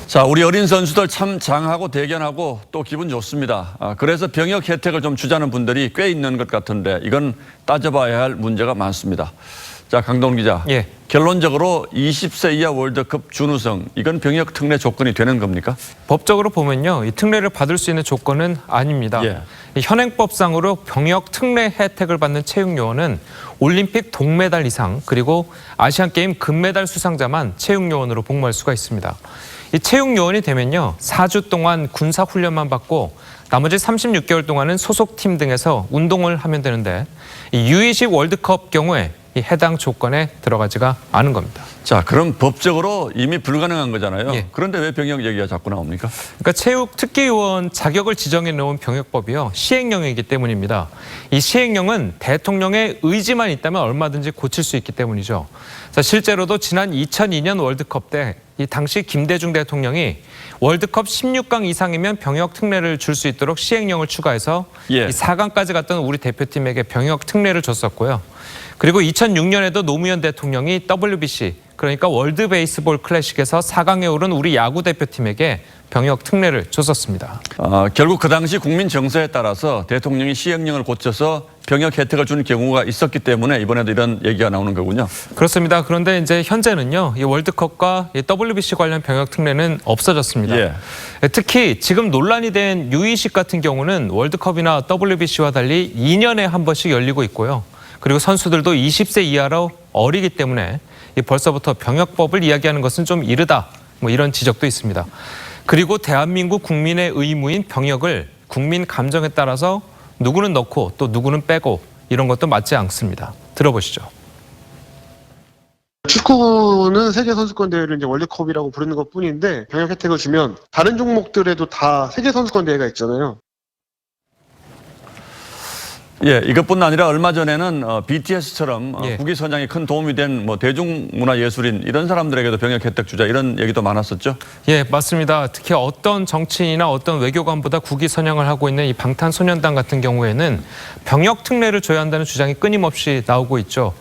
자, 우리 어린 선수들 참 장하고 대견하고 또 기분 좋습니다. 그래서 병역 혜택을 좀 주자는 분들이 꽤 있는 것 같은데 이건 따져봐야 할 문제가 많습니다. 자, 강동원 기자. 예. 결론적으로 20세 이하 월드컵 준우승, 이건 병역 특례 조건이 되는 겁니까? 법적으로 보면요, 이 특례를 받을 수 있는 조건은 아닙니다. 예. 이 현행법상으로 병역 특례 혜택을 받는 채용 요원은 올림픽 동메달 이상 그리고 아시안게임 금메달 수상자만 채용 요원으로 복무할 수가 있습니다. 이 채용 요원이 되면요, 4주 동안 군사 훈련만 받고 나머지 36개월 동안은 소속팀 등에서 운동을 하면 되는데 이 U20 월드컵 경우에 이 해당 조건에 들어가지가 않은 겁니다. 자, 그럼 법적으로 이미 불가능한 거잖아요. 예. 그런데 왜 병역 얘기가 자꾸 나옵니까? 그러니까 체육 특기요원 자격을 지정해 놓은 병역법이요, 시행령이기 때문입니다. 이 시행령은 대통령의 의지만 있다면 얼마든지 고칠 수 있기 때문이죠. 자, 실제로도 지난 2002년 월드컵 때 이 당시 김대중 대통령이 월드컵 16강 이상이면 병역 특례를 줄 수 있도록 시행령을 추가해서 예. 이 4강까지 갔던 우리 대표팀에게 병역 특례를 줬었고요. 그리고 2006년에도 노무현 대통령이 WBC, 그러니까 월드 베이스볼 클래식에서 4강에 오른 우리 야구 대표팀에게 병역 특례를 줬었습니다. 결국 그 당시 국민 정서에 따라서 대통령이 시행령을 고쳐서 병역 혜택을 준 경우가 있었기 때문에 이번에도 이런 얘기가 나오는 거군요. 그렇습니다. 그런데 이제 현재는요, 이 월드컵과 이 WBC 관련 병역 특례는 없어졌습니다. 예. 특히 지금 논란이 된 U20 같은 경우는 월드컵이나 WBC와 달리 2년에 한 번씩 열리고 있고요. 그리고 선수들도 20세 이하로 어리기 때문에 벌써부터 병역법을 이야기하는 것은 좀 이르다, 뭐 이런 지적도 있습니다. 그리고 대한민국 국민의 의무인 병역을 국민 감정에 따라서 누구는 넣고 또 누구는 빼고 이런 것도 맞지 않습니다. 들어보시죠. 축구는 세계 선수권 대회를 이제 월드컵이라고 부르는 것뿐인데 병역 혜택을 주면 다른 종목들에도 다 세계 선수권 대회가 있잖아요. 예, 이것뿐 아니라 얼마 전에는 BTS처럼 예. 국위 선양에 큰 도움이 된 뭐 대중문화예술인 이런 사람들에게도 병역 혜택 주자 이런 얘기도 많았었죠. 예, 맞습니다. 특히 어떤 정치인이나 어떤 외교관보다 국위 선양을 하고 있는 이 방탄소년단 같은 경우에는 병역 특례를 줘야 한다는 주장이 끊임없이 나오고 있죠.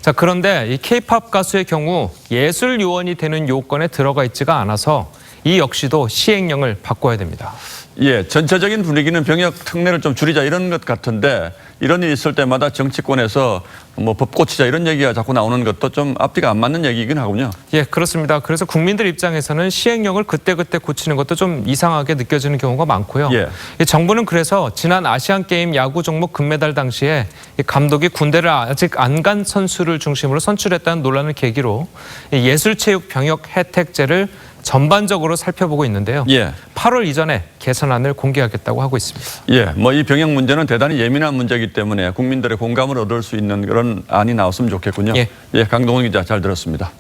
자, 그런데 이 K-팝 가수의 경우 예술 요원이 되는 요건에 들어가 있지가 않아서 이 역시도 시행령을 바꿔야 됩니다. 예, 전체적인 분위기는 병역 특례를 좀 줄이자 이런 것 같은데 이런 일이 있을 때마다 정치권에서 뭐 법 고치자 이런 얘기가 자꾸 나오는 것도 좀 앞뒤가 안 맞는 얘기이긴 하군요. 예, 그렇습니다. 그래서 국민들 입장에서는 시행령을 그때그때 고치는 것도 좀 이상하게 느껴지는 경우가 많고요. 예. 이 정부는 그래서 지난 아시안게임 야구 종목 금메달 당시에 이 감독이 군대를 아직 안 간 선수를 중심으로 선출했다는 논란을 계기로 이 예술체육 병역 혜택제를 전반적으로 살펴보고 있는데요. 예. 8월 이전에 개선안을 공개하겠다고 하고 있습니다. 예, 뭐 이 병역 문제는 대단히 예민한 문제이기 때문에 국민들의 공감을 얻을 수 있는 그런 안이 나왔으면 좋겠군요. 예. 예, 강동원 기자 잘 들었습니다.